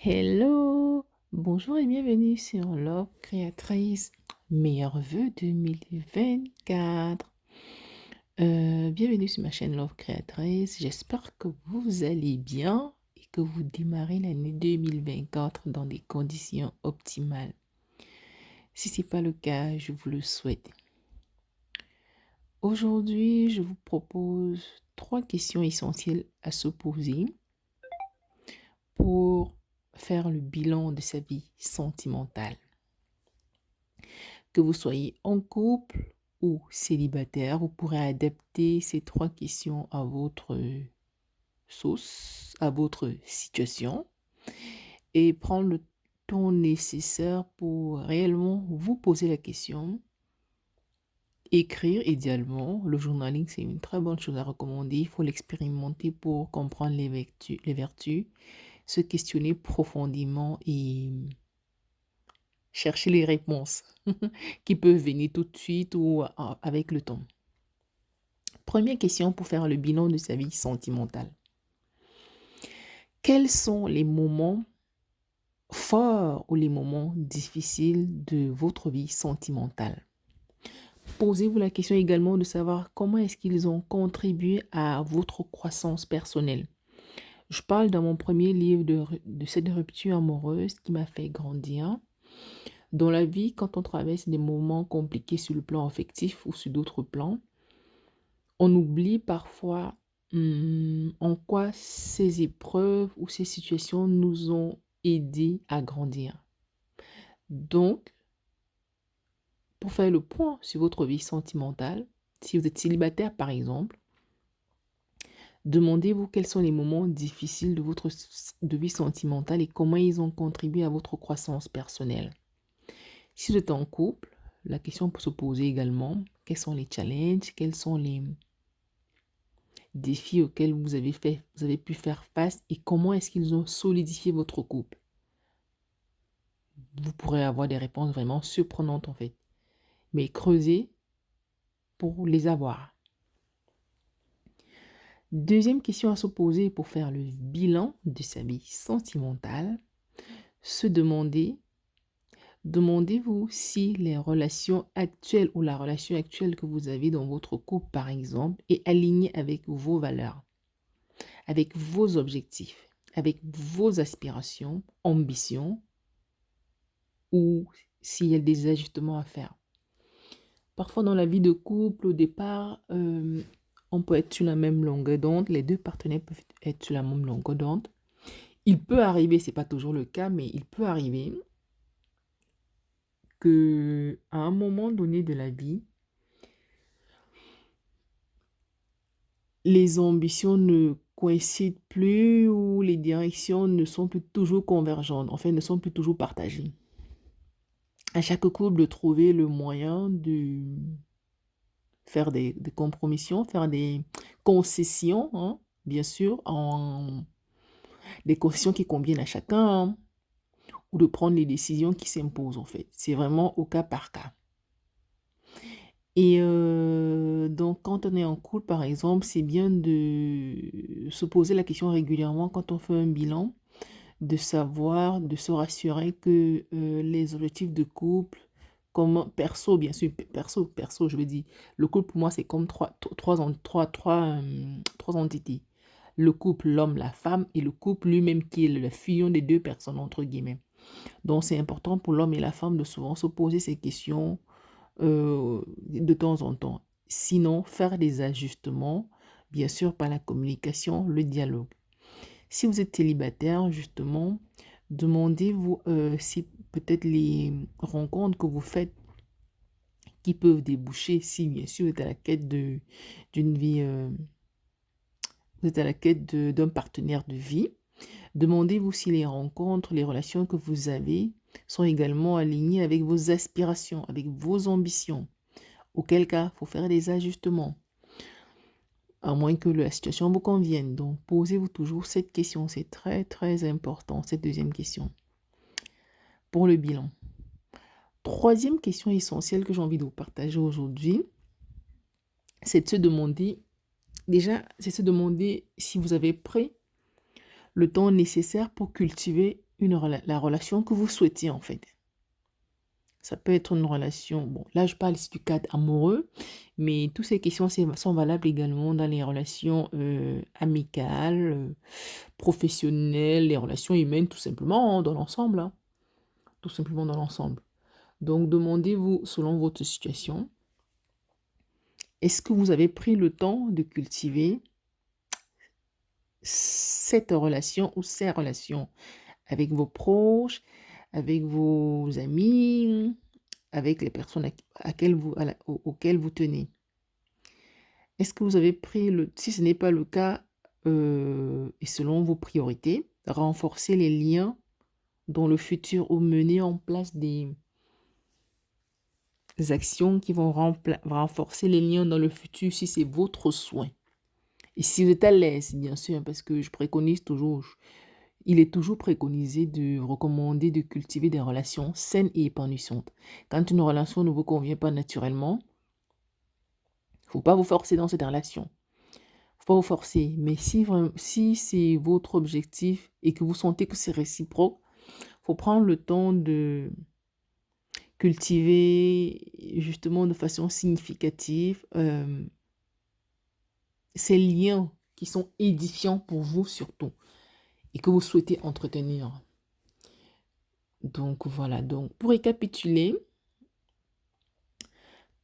Hello, bonjour et bienvenue sur Love Créatrice. Meilleurs vœux 2024. Bienvenue sur ma chaîne Love Créatrice. J'espère que vous allez bien et que vous démarrez l'année 2024 dans des conditions optimales. Si ce n'est pas le cas, je vous le souhaite. Aujourd'hui, je vous propose 3 questions essentielles à se poser pour faire le bilan de sa vie sentimentale. Que vous soyez en couple ou célibataire, vous pourrez adapter ces 3 questions à votre sauce, à votre situation et prendre le temps nécessaire pour réellement vous poser la question. Écrire idéalement, le journaling c'est une très bonne chose à recommander, il faut l'expérimenter pour comprendre les vertus, se questionner profondément et chercher les réponses qui peuvent venir tout de suite ou avec le temps. Première question pour faire le bilan de sa vie sentimentale. Quels sont les moments forts ou les moments difficiles de votre vie sentimentale? Posez-vous la question également de savoir comment est-ce qu'ils ont contribué à votre croissance personnelle. Je parle dans mon premier livre de cette rupture amoureuse qui m'a fait grandir. Dans la vie, quand on traverse des moments compliqués sur le plan affectif ou sur d'autres plans, on oublie parfois en quoi ces épreuves ou ces situations nous ont aidés à grandir. Donc, pour faire le point sur votre vie sentimentale, si vous êtes célibataire par exemple, demandez-vous quels sont les moments difficiles de votre vie sentimentale et comment ils ont contribué à votre croissance personnelle. Si vous êtes en couple, la question peut se poser également, quels sont les challenges, quels sont les défis auxquels vous avez pu faire face et comment est-ce qu'ils ont solidifié votre couple. Vous pourrez avoir des réponses vraiment surprenantes en fait, mais creusez pour les avoir. Deuxième question à se poser pour faire le bilan de sa vie sentimentale, se demandez-vous si les relations actuelles ou la relation actuelle que vous avez dans votre couple par exemple est alignée avec vos valeurs, avec vos objectifs, avec vos aspirations, ambitions, ou s'il y a des ajustements à faire. Parfois dans la vie de couple, au départ, on peut être sur la même longueur d'onde, les deux partenaires peuvent être sur la même longueur d'onde. Il peut arriver, c'est pas toujours le cas, mais il peut arriver que à un moment donné de la vie, les ambitions ne coïncident plus ou les directions ne sont plus toujours convergentes, enfin ne sont plus toujours partagées. À chaque couple de trouver le moyen de faire des compromissions, faire des concessions, hein, bien sûr, des concessions qui conviennent à chacun, hein, ou de prendre les décisions qui s'imposent en fait. C'est vraiment au cas par cas. Et donc, quand on est en couple, par exemple, c'est bien de se poser la question régulièrement quand on fait un bilan, de savoir, de se rassurer que les objectifs de couple, comme perso, bien sûr, perso, je veux dire, le couple pour moi, c'est comme trois entités. Le couple, l'homme, la femme, et le couple lui-même qui est la fusion des deux personnes, entre guillemets. Donc, c'est important pour l'homme et la femme de souvent se poser ces questions de temps en temps. Sinon, faire des ajustements, bien sûr, par la communication, le dialogue. Si vous êtes célibataire, justement, demandez-vous si peut-être les rencontres que vous faites qui peuvent déboucher, si bien sûr vous êtes à la quête d'une vie, vous êtes à la quête d'un partenaire de vie, demandez-vous si les rencontres, les relations que vous avez sont également alignées avec vos aspirations, avec vos ambitions. Auquel cas, il faut faire des ajustements, à moins que la situation vous convienne. Donc, posez-vous toujours cette question. C'est très, très important, cette deuxième question. Pour le bilan. Troisième question essentielle que j'ai envie de vous partager aujourd'hui, c'est de se demander, c'est se demander si vous avez pris le temps nécessaire pour cultiver la relation que vous souhaitez en fait. Ça peut être une relation, bon, là je parle ici du cadre amoureux, mais toutes ces questions sont valables également dans les relations amicales, professionnelles, les relations humaines, tout simplement, hein, dans l'ensemble, hein, tout simplement dans l'ensemble. Donc, demandez-vous, selon votre situation, est-ce que vous avez pris le temps de cultiver cette relation ou ces relations avec vos proches, avec vos amis, avec les personnes auxquelles vous tenez? Est-ce que vous avez pris si ce n'est pas le cas, et selon vos priorités, renforcer les liens dans le futur ou mener en place des actions qui vont renforcer les liens dans le futur si c'est votre souhait. Et si vous êtes à l'aise, bien sûr, parce que je préconise toujours, il est toujours préconisé de recommander de cultiver des relations saines et épanouissantes. Quand une relation ne vous convient pas naturellement, il ne faut pas vous forcer dans cette relation. Faut pas vous forcer. Mais si c'est votre objectif et que vous sentez que c'est réciproque, faut prendre le temps de cultiver justement de façon significative ces liens qui sont édifiants pour vous surtout et que vous souhaitez entretenir. Donc voilà, donc pour récapituler,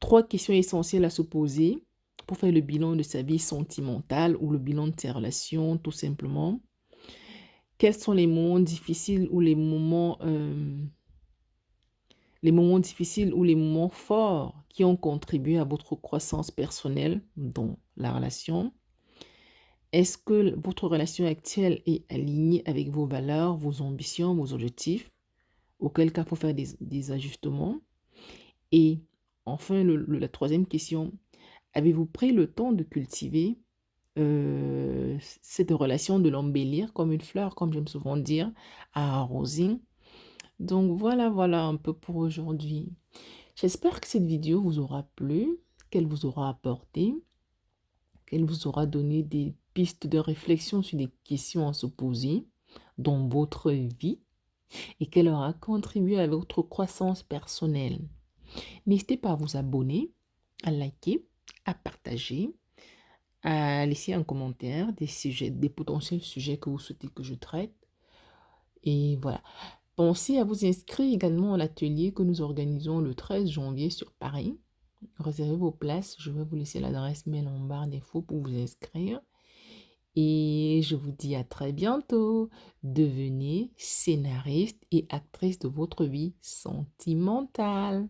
3 questions essentielles à se poser pour faire le bilan de sa vie sentimentale ou le bilan de ses relations tout simplement. Quels sont les moments difficiles ou les moments difficiles ou les moments forts qui ont contribué à votre croissance personnelle dans la relation? Est-ce que votre relation actuelle est alignée avec vos valeurs, vos ambitions, vos objectifs? Auquel cas, il faut faire des ajustements. Et enfin, la troisième question, avez-vous pris le temps de cultiver cette relation, de l'embellir comme une fleur, comme j'aime souvent dire, à arroser? Donc voilà un peu pour aujourd'hui. J'espère que cette vidéo vous aura plu, qu'elle vous aura apporté, qu'elle vous aura donné des pistes de réflexion sur des questions à se poser dans votre vie et qu'elle aura contribué à votre croissance personnelle. N'hésitez pas à vous abonner, à liker, à partager, à laisser un commentaire des potentiels sujets que vous souhaitez que je traite. Et voilà. Pensez à vous inscrire également à l'atelier que nous organisons le 13 janvier sur Paris. Réservez vos places. Je vais vous laisser l'adresse mail en barre d'infos pour vous inscrire. Et je vous dis à très bientôt. Devenez scénariste et actrice de votre vie sentimentale.